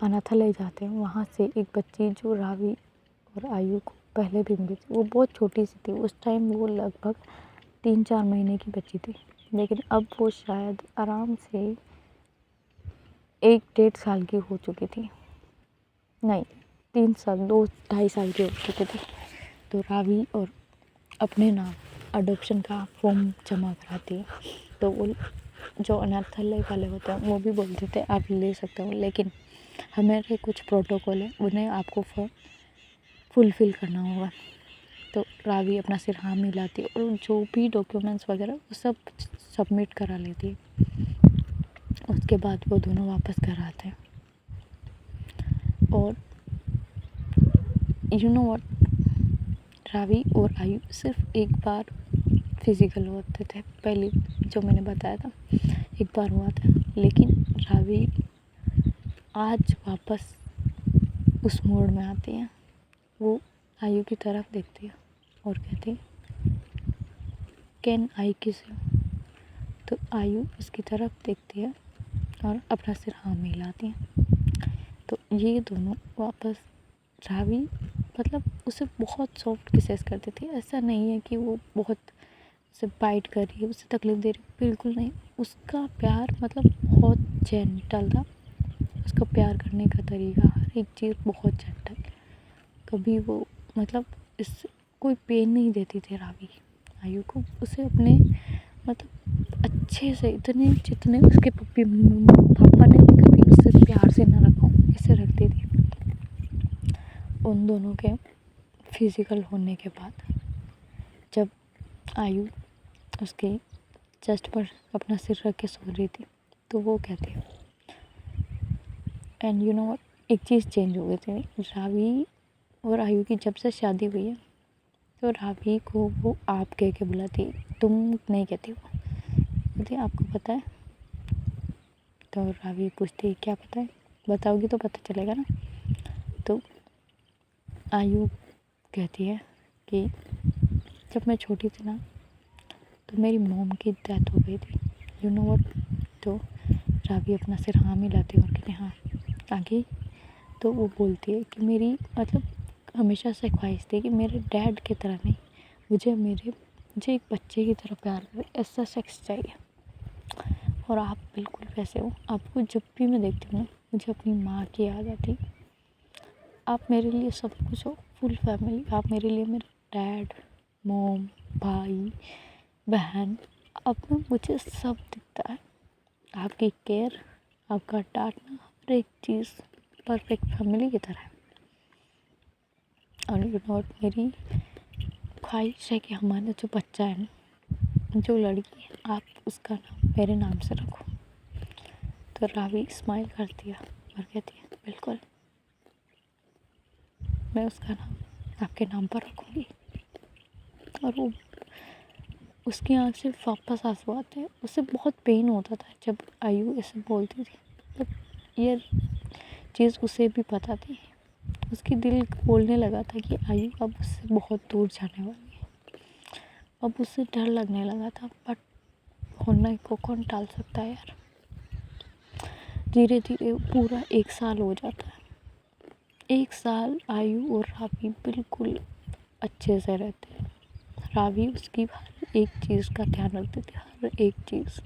Speaker 1: अनाथालय जाते हैं। वहाँ से एक बच्ची जो रावी और आयु को पहले भी मिली थी, वो बहुत छोटी सी थी, उस टाइम वो लगभग 3-4 महीने की बच्ची थी, लेकिन अब वो शायद आराम से 1-1.5 साल की हो चुकी थी, नहीं 3 साल 2-2.5 साल की हो चुकी थी। तो रावी और अपने नाम अडॉप्शन का फॉर्म जमा कराती है। तो वो जो अनाथालय वाले होते हैं वो भी बोलते थे आप ले सकते हो, लेकिन हमारे कुछ प्रोटोकॉल है, उन्हें आपको फुलफ़िल करना होगा। तो रावी अपना सिर हाँ मिलाती है और जो भी डॉक्यूमेंट्स वगैरह वो सब सबमिट करा लेती है। उसके बाद वो दोनों वापस घर आते हैं। और यू नो व्हाट, रावी और आयु सिर्फ एक बार फिज़िकल होते थे, पहले जो मैंने बताया था एक बार हुआ था, लेकिन रावी आज वापस उस मोड में आती है। वो आयु की तरफ देखती है और कहती कैन आई किस यू। तो आयु उसकी तरफ देखती है और अपना सिर हाँ मिलाती है। तो ये दोनों वापस, रावी मतलब उसे बहुत सॉफ्ट किसेस करती थी, ऐसा नहीं है कि वो बहुत उसे बाइट कर रही है, उसे तकलीफ़ दे रही है, बिल्कुल नहीं। उसका प्यार मतलब बहुत जेंटल था, उसका प्यार करने का तरीका हर एक चीज़ बहुत जेंटल। कभी वो मतलब इस कोई पेन नहीं देती थी रावी आयु को, उसे अपने मतलब अच्छे से इतने जितने उसके पापा ने भी कभी उससे प्यार से ना रखा ऐसे रखती थी। उन दोनों के फिज़िकल होने के बाद जब आयु उसके चेस्ट पर अपना सिर रख के सो रही थी तो वो कहती है एंड यू नो एक चीज़ चेंज हो गई थी। रावी और आयु की जब से शादी हुई है तो रावी को वो आप कह के बुलाती, तुम नहीं कहती, वो कहती आपको पता है। तो रावी पूछती क्या पता है, बताओगी तो पता चलेगा ना। तो आयु कहती है कि जब मैं छोटी थी ना तो मेरी मॉम की डेथ हो गई थी, यू नो व्हाट। तो रावी अपना सिर हाँ मिलाती और कहती हाँ आगे। तो वो बोलती है कि मेरी मतलब हमेशा से ख्वाहिश थी कि मेरे डैड की तरह नहीं, मुझे एक बच्चे की तरह प्यार करे, ऐसा सेक्स चाहिए। और आप बिल्कुल वैसे हो, आपको जब भी मैं देखती हूँ ना मुझे अपनी माँ की याद आती। आप मेरे लिए सब कुछ हो, फुल फैमिली। आप मेरे लिए मेरे डैड, मॉम, भाई, बहन, अब में मुझे सब दिखता है। आपकी केयर, आपका डांटना, हर एक चीज़ परफेक्ट फैमिली की तरह है। और यू नो मेरी ख्वाहिश है कि हमारा जो बच्चा है ना, जो लड़की है, आप उसका नाम मेरे नाम से रखो। तो रावी स्माइल करती है और कहती है बिल्कुल, मैं उसका नाम आपके नाम पर रखूँगी। और वो उसकी आँख से वापस आंसू आते हैं। उसे बहुत पेन होता था जब आयु ऐसे बोलती थी, बट ये चीज़ उसे भी पता थी। उसकी दिल बोलने लगा था कि आयु अब उससे बहुत दूर जाने वाली है। अब उसे डर लगने लगा था, बट होना को कौन टाल सकता है यार। धीरे धीरे पूरा 1 साल हो जाता है। 1 साल आयु और रावी बिल्कुल अच्छे से रहते हैं। रावी उसकी हर एक चीज़ का ध्यान रखती थी, हर एक चीज़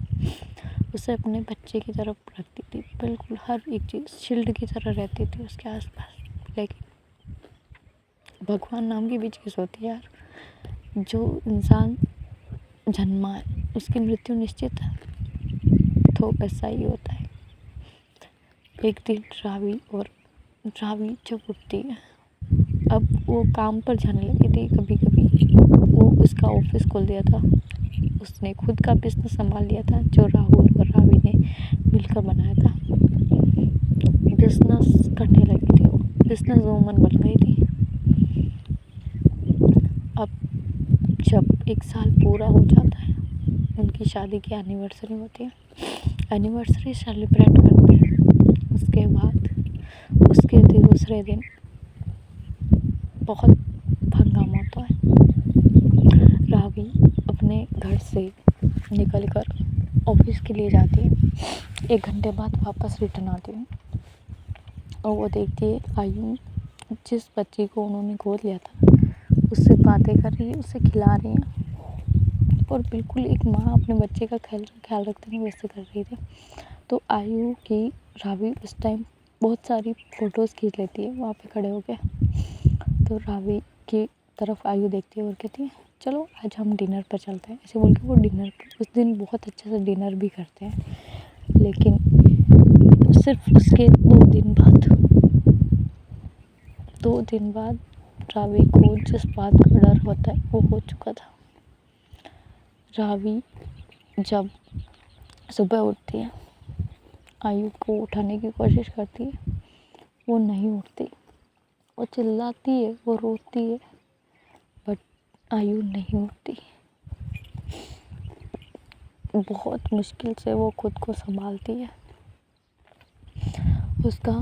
Speaker 1: उसे अपने बच्चे की तरफ रखती थी, बिल्कुल हर एक चीज़ शील्ड की तरह रहती थी उसके आसपास। लेकिन भगवान नाम की भी चीज़ होती है यार। जो इंसान जन्मा है उसकी मृत्यु निश्चित है, तो ऐसा ही होता है। एक दिन रावी जब उठती है, अब वो काम पर जाने लगी थी। कभी कभी वो उसका ऑफिस खोल दिया था, उसने खुद का बिजनेस संभाल लिया था जो राहुल और रावी ने मिलकर बनाया था। बिजनेस करने लगी थी, वो बिजनेस वूमन बन गई थी। अब जब 1 साल पूरा हो जाता है, उनकी शादी की एनिवर्सरी होती है, एनिवर्सरी सेलिब्रेट करते हैं। उसके बाद उसके दूसरे दिन बहुत हंगामा होता है। रावी अपने घर से निकलकर ऑफिस के लिए जाती है। 1 घंटे बाद वापस रिटर्न आती है और वो देखती है आयु जिस बच्ची को उन्होंने गोद लिया था उससे बातें कर रही है, उसे खिला रही है, और बिल्कुल एक माँ अपने बच्चे का ख्याल रखते हैं वैसे कर रही थी। तो आयु की रावी उस टाइम बहुत सारी फ़ोटोज़ खींच लेती है वहाँ पे खड़े होके। तो रावी की तरफ आयु देखती है और कहती है चलो आज हम डिनर पर चलते हैं। ऐसे बोल के वो डिनर उस दिन बहुत अच्छे से डिनर भी करते हैं। लेकिन सिर्फ उसके 2 दिन बाद रावी को जिस बात का डर होता है वो हो चुका था। रावी जब सुबह उठती है, आयु को उठाने की कोशिश करती है, वो नहीं उठती। वो चिल्लाती है, वो रोती है, बट आयु नहीं उठती। बहुत मुश्किल से वो खुद को संभालती है। उसका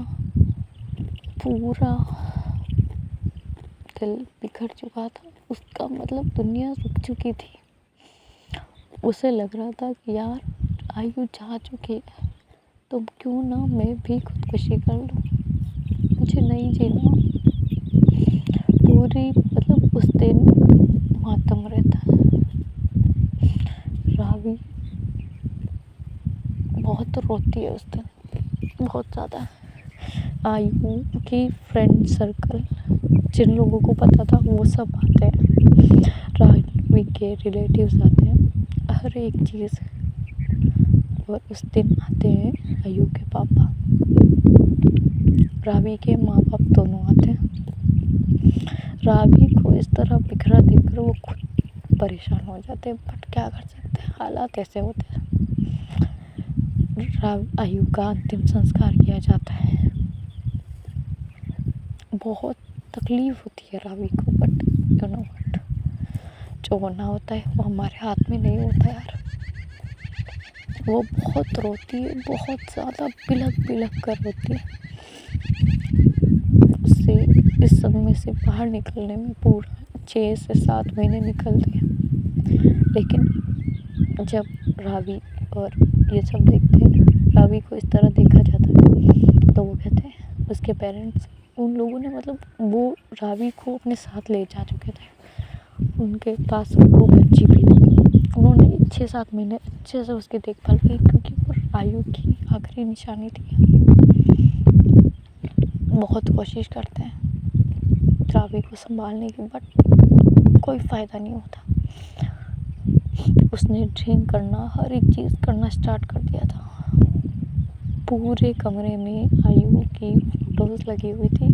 Speaker 1: पूरा दिल बिखर चुका था, उसका मतलब दुनिया रुक चुकी थी। उसे लग रहा था कि यार आयु जा चुकी है तो क्यों ना मैं भी खुदकुशी कर लूँ, मुझे नहीं जीना। पूरी मतलब उस दिन मातम रहता है। रावी बहुत रोती है उस दिन, बहुत ज़्यादा। आयु की फ्रेंड सर्कल जिन लोगों को पता था वो सब आते हैं, रावी के रिलेटिव्स आते हैं, हर एक चीज़। और उस दिन आते हैं आयु के पापा, रावी के माँ बाप दोनों आते हैं। रावी को इस तरह बिखरा देखकर वो खुद परेशान हो जाते हैं, बट क्या कर सकते हैं, हालात ऐसे होते हैं। आयु का अंतिम संस्कार किया जाता है। बहुत तकलीफ होती है रावी को, बट यू नो व्हाट, जो होना होता है वो हमारे हाथ में नहीं होता यार। वो बहुत रोती है, बहुत ज़्यादा बिलख कर रोती है। उससे इस समय से बाहर निकलने में पूरा 6 से 7 महीने निकलते हैं। लेकिन जब रावी और ये सब देखते हैं, रावी को इस तरह देखा जाता है, तो वो कहते हैं उसके पेरेंट्स, उन लोगों ने मतलब वो रावी को अपने साथ ले जा चुके थे, उनके पास वो बच्ची भी थी। उन्होंने 6-7 महीने अच्छे से उसकी देखभाल की, क्योंकि वो आयु की आखिरी निशानी थी। बहुत कोशिश करते हैं रावी को संभालने की, बट कोई फ़ायदा नहीं होता। उसने ड्रिंक करना, हर एक चीज़ करना स्टार्ट कर दिया था। पूरे कमरे में आयु की फ़ोटोज़ लगी हुई थी।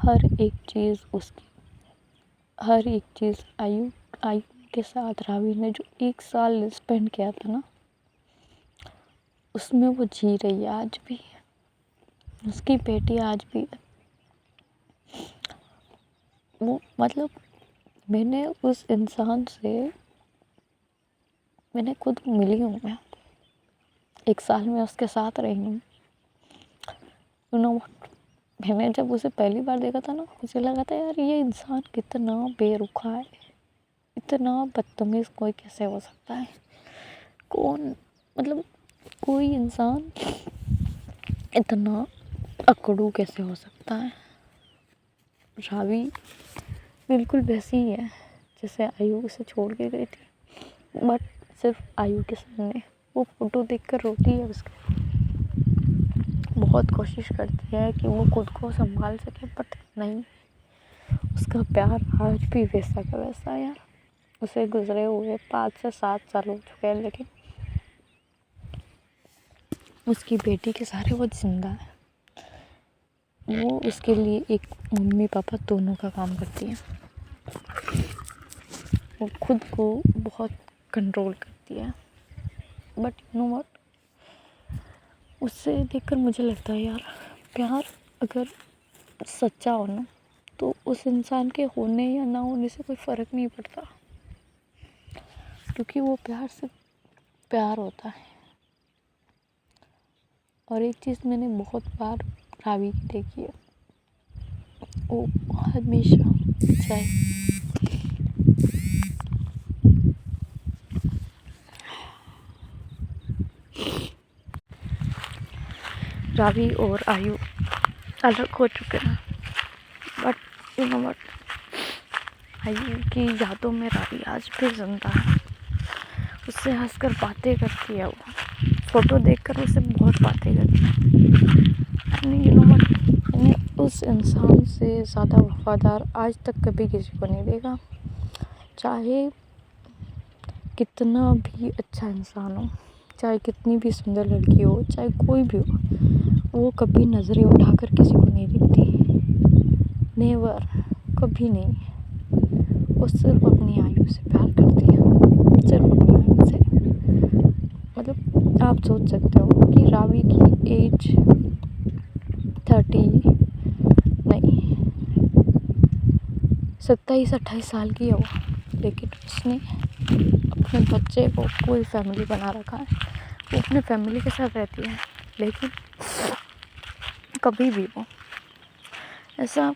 Speaker 1: हर एक चीज़ आयु के साथ रावी ने जो 1 साल स्पेंड किया था ना, उसमें वो जी रही है आज भी। उसकी बेटी आज भी है। वो मतलब मैंने उस इंसान से खुद मिली हूँ मैं। 1 साल में उसके साथ रही हूँ। यू नो व्हाट, मैंने जब उसे पहली बार देखा था ना, मुझे लगा था यार ये इंसान कितना बेरुखा है, इतना बदतमीज़ कोई कैसे हो सकता है। कौन मतलब कोई इंसान इतना अकड़ू कैसे हो सकता है। रावी बिल्कुल वैसी ही है जैसे आयु उसे छोड़ के गई थी, बट सिर्फ आयु के सामने। वो फ़ोटो देखकर रोती है उसके। बहुत कोशिश करती है कि वो खुद को संभाल सके, बट नहीं। उसका प्यार आज भी वैसा का वैसा है यार। उसे गुजरे हुए 5 से 7 साल हो चुके हैं, लेकिन उसकी बेटी के सारे वो जिंदा है। वो उसके लिए एक मम्मी पापा दोनों का काम करती है। वो खुद को बहुत कंट्रोल करती है, बट यू नो व्हाट, उससे देखकर मुझे लगता है यार, प्यार अगर सच्चा हो ना, तो उस इंसान के होने या ना होने से कोई फ़र्क नहीं पड़ता, क्योंकि वो प्यार सिर्फ प्यार होता है। और एक चीज़ मैंने बहुत बार रावी की देखी है, वो हमेशा चाहे रावी और आयु अलग हो चुके हैं, बट यू नो व्हाट, आयु की यादों में रावी आज भी जिंदा है। उससे हंसकर बातें करती है। वो फ़ोटो देखकर उससे बहुत बातें करती है। यू नो व्हाट, मैंने उस इंसान से ज़्यादा वफ़ादार आज तक कभी किसी को नहीं देखा। चाहे कितना भी अच्छा इंसान हो, चाहे कितनी भी सुंदर लड़की हो, चाहे कोई भी हो, वो कभी नज़रें उठाकर किसी को नहीं देखती। नेवर, कभी नहीं। वो सिर्फ अपनी आयु से प्यार करती है, सिर्फ अपनी आयु से। मतलब आप सोच सकते हो कि रावी की एज 30 नहीं 27-28 साल की है वो, लेकिन उसने अपने बच्चे को पूरी फैमिली बना रखा है। वो अपने फैमिली के साथ रहती है, लेकिन कभी भी वो ऐसा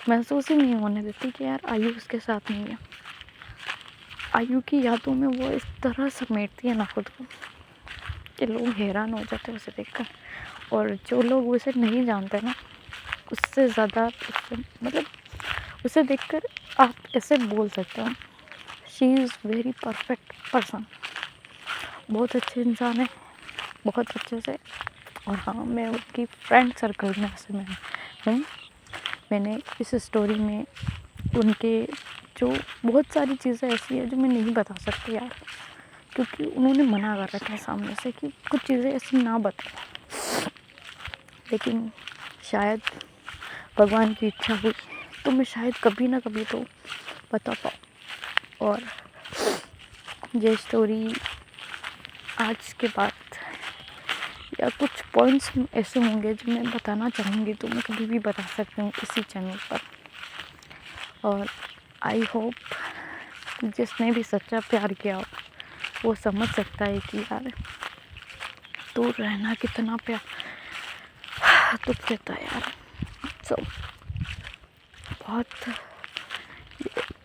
Speaker 1: महसूस ही नहीं होने देती कि यार आयु उसके साथ नहीं है। आयु की यादों में वो इस तरह समेटती है ना खुद को कि लोग हैरान हो जाते हैं उसे देखकर। और जो लोग उसे नहीं जानते ना, उससे ज़्यादा मतलब उसे देखकर आप ऐसे बोल सकते हो, she is very perfect person. बहुत अच्छे इंसान है, बहुत अच्छे से। और हाँ, मैं उसकी फ्रेंड सर्कल में से मैं हूँ। मैंने इस स्टोरी में उनके जो बहुत सारी चीज़ें ऐसी है जो मैं नहीं बता सकती यार, क्योंकि उन्होंने मना कर रखा है सामने से कि कुछ चीज़ें ऐसी ना बताओ। लेकिन शायद भगवान की इच्छा हुई तो मैं शायद कभी ना कभी तो बता पाऊँ। और ये स्टोरी आज के बाद या कुछ पॉइंट्स ऐसे होंगे जो मैं बताना चाहूँगी तो मैं कभी भी बता सकती हूँ इसी चैनल पर। और आई होप जिसने भी सच्चा प्यार किया हो वो समझ सकता है कि यार दूर रहना कितना प्यार दुख देता है यार। सो बहुत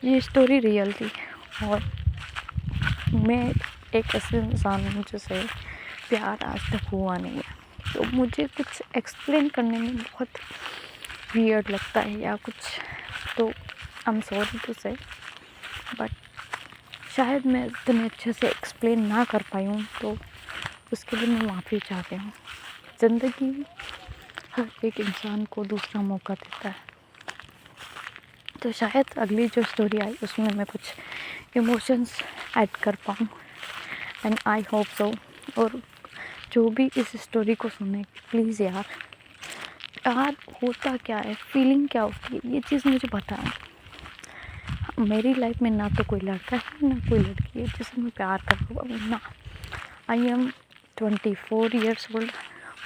Speaker 1: ये स्टोरी रियल थी, और मैं एक ऐसे इंसान हूँ जिसे प्यार आज तक हुआ नहीं है, तो मुझे कुछ एक्सप्लेन करने में बहुत वियर्ड लगता है या कुछ, तो आई एम सॉरी टू से, बट शायद मैं इतने अच्छे से एक्सप्लेन ना कर पाई हूँ, तो उसके लिए मैं माफ़ी चाहती हूँ। ज़िंदगी हर एक इंसान को दूसरा मौका देता है, तो शायद अगली जो स्टोरी आई उसमें मैं कुछ इमोशंस ऐड कर पाऊँ, एंड आई होप सो। और जो भी इस स्टोरी को सुने, प्लीज़ यार होता क्या है, फीलिंग क्या होती है, ये चीज़ मुझे बताएं। मेरी लाइफ में ना तो कोई लड़का है ना कोई लड़की है जिससे मैं प्यार कर पाऊँ ना। आई एम 24 ईयर्स ओल्ड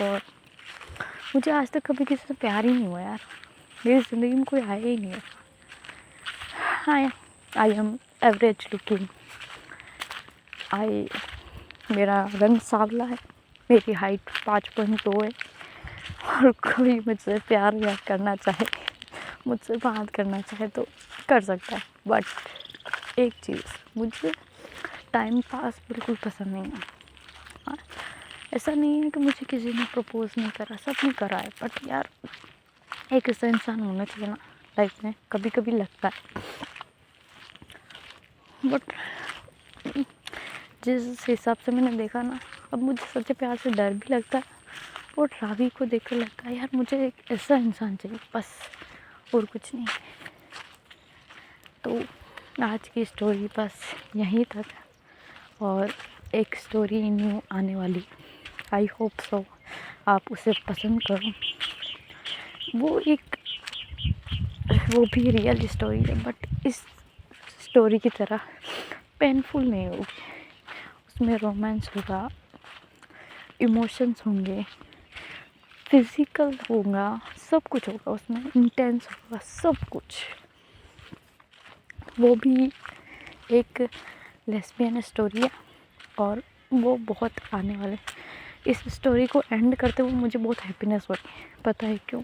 Speaker 1: और मुझे आज तक कभी किसी से प्यार ही नहीं हुआ यार, मेरी ज़िंदगी में कोई आया ही नहीं है। आई एम एवरेज लुकिंग, मेरा रंग सांवला है, मेरी हाइट 5.2 है, और कोई मुझसे प्यार व्यार करना चाहे, मुझसे बात करना चाहे तो कर सकता है। बट एक चीज़, मुझे टाइम पास बिल्कुल पसंद नहीं है। हाँ, ऐसा नहीं है कि मुझे किसी ने प्रपोज़ नहीं करा, सबने करा है, बट यार एक ऐसा इंसान होना चाहिए ना लाइफ में, कभी कभी लगता है। बट जिस हिसाब से मैंने देखा ना, अब मुझे सच्चे प्यार से डर भी लगता है, और रावी को देखकर लगता है यार मुझे एक ऐसा इंसान चाहिए बस, और कुछ नहीं। तो आज की स्टोरी बस यहीं तक, और एक स्टोरी न्यू आने वाली, आई होप सो आप उसे पसंद करो। वो भी रियल स्टोरी है, बट इस स्टोरी की तरह पेनफुल नहीं होगी। उसमें रोमांस होगा, इमोशंस होंगे, फिज़िकल होगा, सब कुछ होगा उसमें, इंटेंस होगा, सब कुछ। वो भी एक लेस्बियन स्टोरी है और वो बहुत आने वाले। इस स्टोरी को एंड करते हुए मुझे बहुत हैप्पीनेस हो रही है, पता है क्यों?